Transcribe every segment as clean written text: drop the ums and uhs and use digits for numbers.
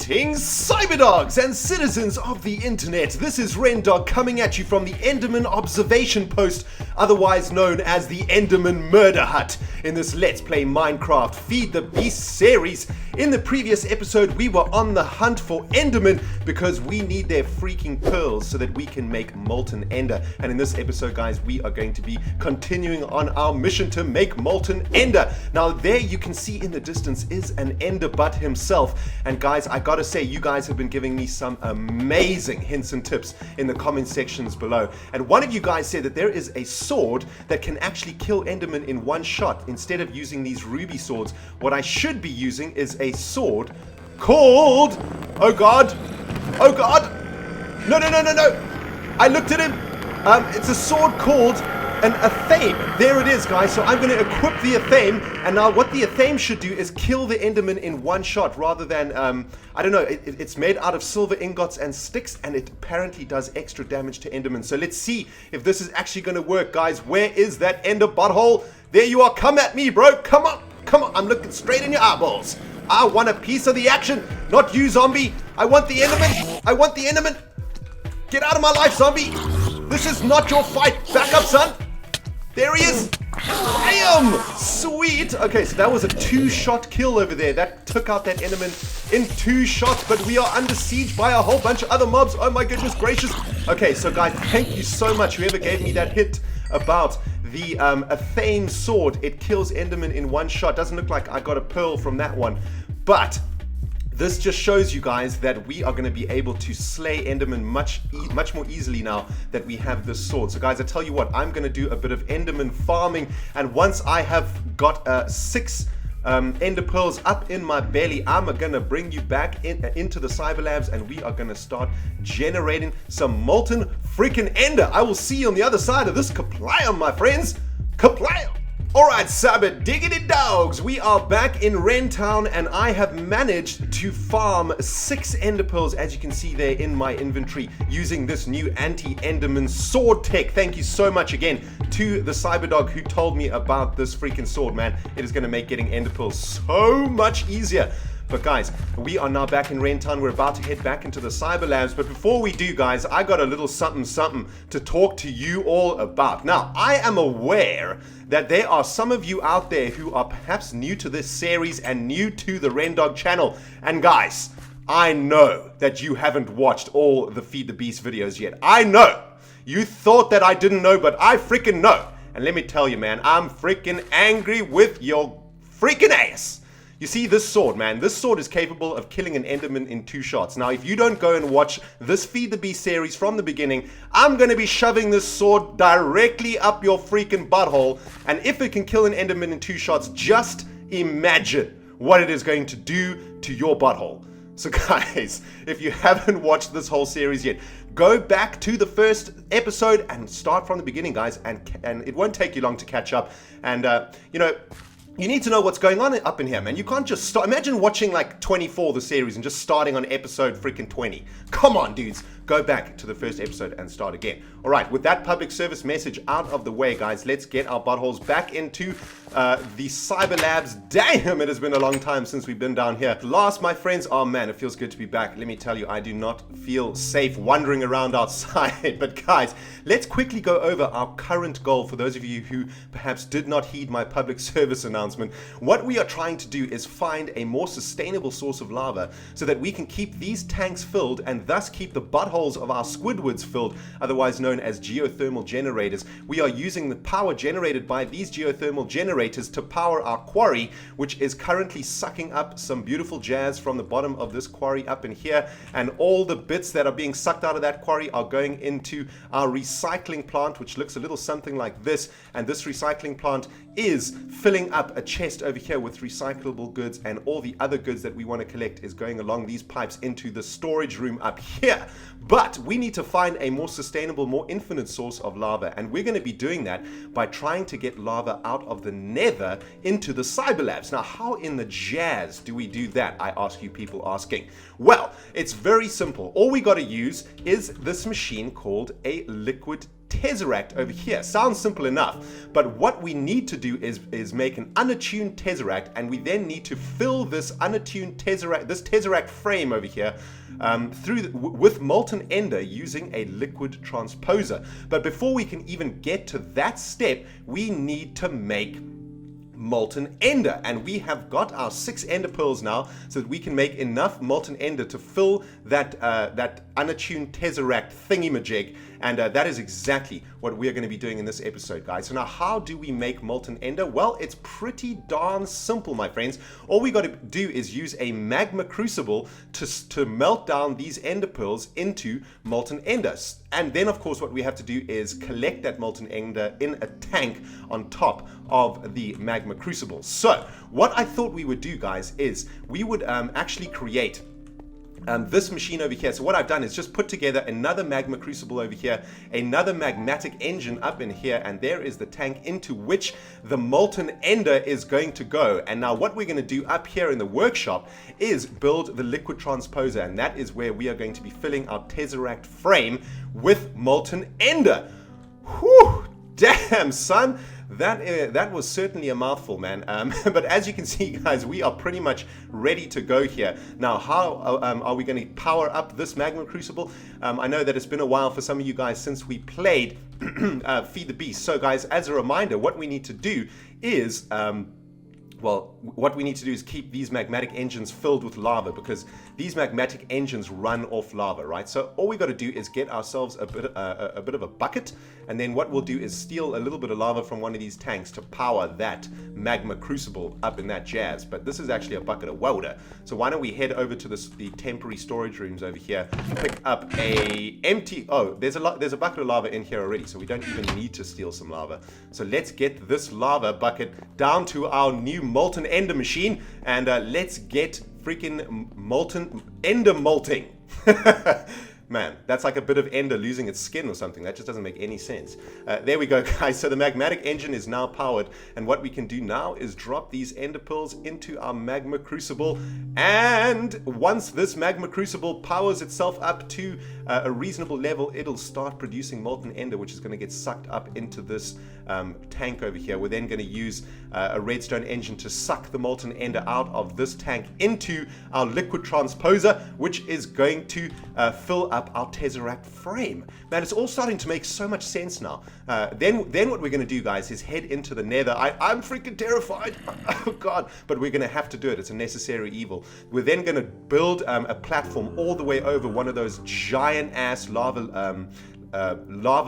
Greetings, cyberdogs and citizens of the internet. This is ReNDoG coming at you from the Enderman observation post, otherwise known as the Enderman murder hut, in this Let's Play Minecraft Feed the Beast series. In the previous episode, we were on the hunt for Enderman because we need their freaking pearls so that we can make Molten Ender. And in this episode, guys, we are going to be continuing on our mission to make Molten Ender. Now, there you can see in the distance is an Ender butt himself. And guys, I gotta say, you guys have been giving me some amazing hints and tips in the comment sections below. And one of you guys said that there is a sword that can actually kill Enderman in one shot. Instead of using these ruby swords, what I should be using is a sword called... Oh god! Oh god! No, no, no, no, no! I looked at him! It's a sword called an Athame. There it is, guys. So I'm going to equip the Athame, and now what the Athame should do is kill the Enderman in one shot rather than, I don't know, it's made out of silver ingots and sticks, and it apparently does extra damage to Enderman. So let's see if this is actually going to work, guys. Where is that Ender butthole? There you are. Come at me, bro. Come on. Come on. I'm looking straight in your eyeballs. I want a piece of the action, not you, zombie. I want the Enderman. I want the Enderman. Get out of my life, zombie. This is not your fight. Back up, son. There he is! Damn! Sweet! Okay, so that was a 2-shot kill over there. That took out that Enderman in 2 shots, but we are under siege by a whole bunch of other mobs. Oh my goodness gracious. Okay, so guys, thank you so much, whoever gave me that hit about the Athame sword. It kills Enderman in 1 shot. Doesn't look like I got a pearl from that one, but this just shows you guys that we are going to be able to slay Enderman much more easily now that we have this sword. So guys, I tell you what, I'm going to do a bit of Enderman farming, and once I have got 6 Ender pearls up in my belly, I'm going to bring you back into the cyber labs, and we are going to start generating some molten freaking Ender. I will see you on the other side of this kaplam, my friends. Kaplam! Alright, cyber diggity dogs, we are back in Rentown, and I have managed to farm 6 Ender pearls, as you can see there in my inventory, using this new anti-Enderman sword tech. Thank you so much again to the cyberdog who told me about this freaking sword, man. It is going to make getting Ender pearls so much easier. But guys, we are now back in Rentown. We're about to head back into the cyber labs. But before we do, guys, I got a little something to talk to you all about. Now, I am aware that there are some of you out there who are perhaps new to this series and new to the ReNDoG channel. And guys, I know that you haven't watched all the Feed the Beast videos yet. I know. You thought that I didn't know, but I freaking know. And let me tell you, man, I'm freaking angry with your freaking ass. You see, this sword, man, this sword is capable of killing an Enderman in 2 shots. Now, if you don't go and watch this Feed the Beast series from the beginning, I'm going to be shoving this sword directly up your freaking butthole. And if it can kill an Enderman in 2 shots, just imagine what it is going to do to your butthole. So guys, if you haven't watched this whole series yet, go back to the first episode and start from the beginning, guys. And it won't take you long to catch up. And, you know... You need to know what's going on up in here, man. You can't just start. Imagine watching like 24 the series and just starting on episode freaking 20. Come on, dudes. Go back to the first episode and start again. All right, with that public service message out of the way, guys, let's get our buttholes back into the cyber labs. Damn, it has been a long time since we've been down here. Last, my friends, oh man, it feels good to be back. Let me tell you, I do not feel safe wandering around outside. But guys, let's quickly go over our current goal for those of you who perhaps did not heed my public service announcement. What we are trying to do is find a more sustainable source of lava so that we can keep these tanks filled and thus keep the buttholes of our Squidwards filled, otherwise known as geothermal generators. We are using the power generated by these geothermal generators to power our quarry, which is currently sucking up some beautiful jazz from the bottom of this quarry up in here, and all the bits that are being sucked out of that quarry are going into our recycling plant, which looks a little something like this. And this recycling plant is filling up a chest over here with recyclable goods, and all the other goods that we want to collect is going along these pipes into the storage room up here. But we need to find a more sustainable, more infinite source of lava, and we're going to be doing that by trying to get lava out of the nether into the cyber labs. Now, how in the jazz do we do that, I ask you people asking? Well, it's very simple. All we got to use is this machine called a liquid tesseract over here. Sounds simple enough, but what we need to do is make an unattuned tesseract, and we then need to fill this unattuned tesseract, this tesseract frame over here, with Molten Ender using a liquid transposer. But before we can even get to that step, we need to make Molten Ender, and we have got our 6 Ender pearls now, so that we can make enough Molten Ender to fill that that unattuned tesseract thingy-majig, and that is exactly what we're going to be doing in this episode, guys. So now, how do we make Molten Ender? Well, it's pretty darn simple, my friends. All we got to do is use a magma crucible to melt down these Ender pearls into Molten Ender. And then, of course, what we have to do is collect that Molten Ender in a tank on top of the magma crucible. So what I thought we would do, guys, is we would actually create this machine over here. So what I've done is just put together another magma crucible over here, another magmatic engine up in here, and there is the tank into which the Molten Ender is going to go. And now what we're going to do up here in the workshop is build the liquid transposer, and that is where we are going to be filling our tesseract frame with Molten Ender. Whew, damn, son. That was certainly a mouthful, man. But as you can see, guys, we are pretty much ready to go here. Now, how are we going to power up this magma crucible? I know that it's been a while for some of you guys since we played Feed the Beast. So, guys, as a reminder, what we need to do is keep these magmatic engines filled with lava, because these magmatic engines run off lava, right? So all we got to do is get ourselves a bit of a bucket, and then what we'll do is steal a little bit of lava from one of these tanks to power that magma crucible up in that jazz. But this is actually a bucket of water. So why don't we head over to the temporary storage rooms over here, pick up a empty... Oh, there's a bucket of lava in here already, so we don't even need to steal some lava. So let's get this lava bucket down to our new Molten Ender machine, and let's get freaking Molten Ender molting. Man, that's like a bit of Ender losing its skin or something. That just doesn't make any sense. There we go, guys. So the magmatic engine is now powered, and what we can do now is drop these Ender pearls into our magma crucible, and once this magma crucible powers itself up to a reasonable level, it'll start producing Molten Ender, which is going to get sucked up into this tank over here. We're then going to use a redstone engine to suck the Molten Ender out of this tank into our liquid transposer, which is going to fill up our tesseract frame. Man, it's all starting to make so much sense now. Then what we're going to do, guys, is head into the nether. I'm freaking terrified. Oh God, but we're going to have to do it. It's a necessary evil. We're then going to build a platform all the way over one of those giant ass lava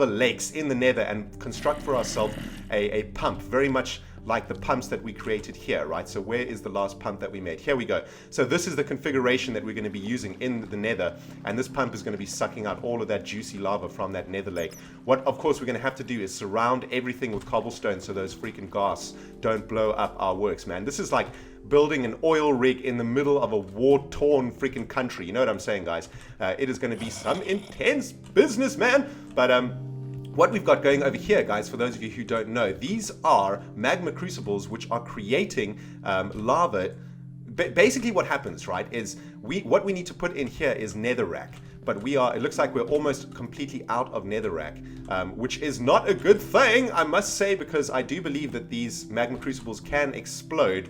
lakes in the nether, and construct for ourselves a pump, very much like the pumps that we created here, right? So where is the last pump that we made? Here we go. So this is the configuration that we're going to be using in the nether, and this pump is going to be sucking out all of that juicy lava from that nether lake. What, of course, we're going to have to do is surround everything with cobblestone so those freaking ghasts don't blow up our works, man. This is like building an oil rig in the middle of a war-torn freaking country. You know what I'm saying, guys? It is going to be some intense business, man. But what we've got going over here, guys, for those of you who don't know, these are magma crucibles which are creating lava. Basically what happens, right, is what we need to put in here is netherrack. But it looks like we're almost completely out of netherrack, which is not a good thing, I must say, because I do believe that these magma crucibles can explode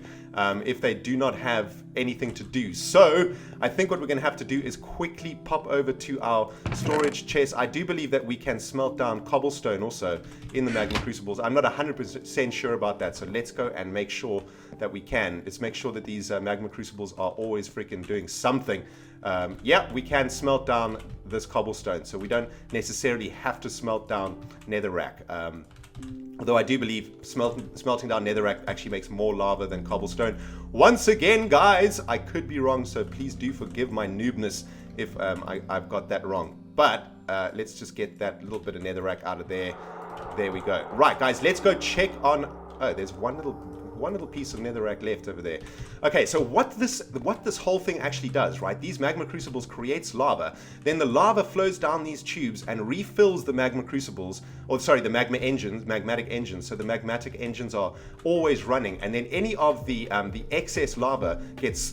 if they do not have anything to do. So I think what we're going to have to do is quickly pop over to our storage chest. I do believe that we can smelt down cobblestone also in the magma crucibles. I'm not 100% sure about that, so let's go and make sure that we can. Let's make sure that these magma crucibles are always freaking doing something. Yeah, we can smelt down this cobblestone, so we don't necessarily have to smelt down netherrack. Although I do believe smelting down netherrack actually makes more lava than cobblestone. Once again, guys, I could be wrong, so please do forgive my noobness if I've got that wrong. But let's just get that little bit of netherrack out of there. There we go. Right, guys, let's go check on... Oh, there's one one little piece of netherrack left over there. Okay, so what this whole thing actually does, right? These magma crucibles creates lava. Then the lava flows down these tubes and refills the magma crucibles, or sorry, the magmatic engines. So the magmatic engines are always running, and then any of the excess lava gets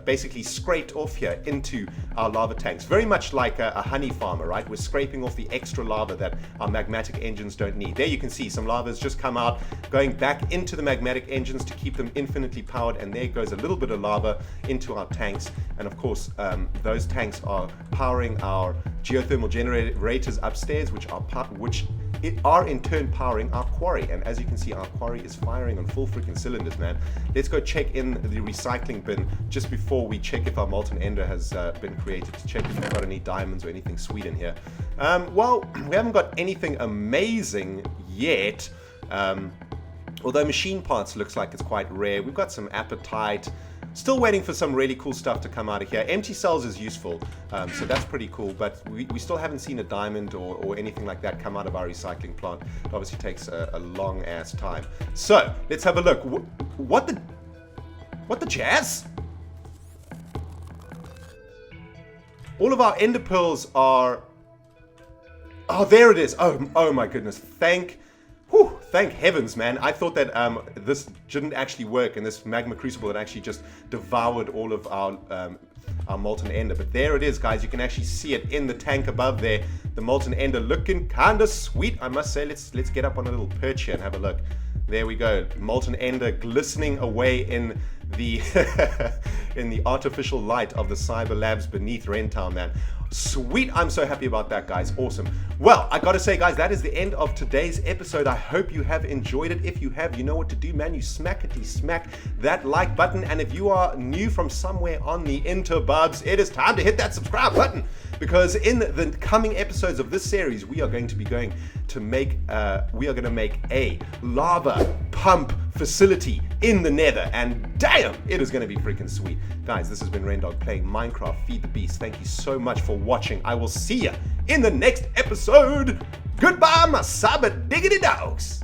basically scraped off here into our lava tanks. Very much like a honey farmer, right? We're scraping off the extra lava that our magmatic engines don't need. There you can see some lava has just come out, going back into the magmatic engines to keep them infinitely powered, and there goes a little bit of lava into our tanks. And of course, those tanks are powering our geothermal generators upstairs, which are in turn powering our quarry. And as you can see, our quarry is firing on full freaking cylinders, man. Let's go check in the recycling bin just before we check if our Molten Ender has been created, to check if we've got any diamonds or anything sweet in here. Well, we haven't got anything amazing yet, although machine parts looks like it's quite rare. We've got some apatite. Still waiting for some really cool stuff to come out of here. Empty cells is useful, so that's pretty cool, but we still haven't seen a diamond or anything like that come out of our recycling plant. It obviously takes a long ass time. So let's have a look. What the jazz? All of our ender pearls are... Oh, there it is. Oh my goodness. Thank heavens, man. I thought that this didn't actually work, and this magma crucible had actually just devoured all of our Molten Ender. But there it is, guys. You can actually see it in the tank above there. The Molten Ender looking kind of sweet, I must say. Let's get up on a little perch here and have a look. There we go. Molten Ender glistening away in the in the artificial light of the cyber labs beneath Rentown, man. Sweet. I'm so happy about that, guys. Awesome. Well, I gotta say, guys, that is the end of today's episode. I hope you have enjoyed it. If you have, you know what to do, man. You smack that like button. And if you are new from somewhere on the interbubs, it is time to hit that subscribe button, because in the coming episodes of this series, we are going to make a lava pump facility in the nether, and damn, it is going to be freaking sweet. Guys, this has been ReNDoG playing Minecraft Feed the Beast. Thank you so much for watching. I will see you in the next episode. Goodbye, my cyber diggity dogs.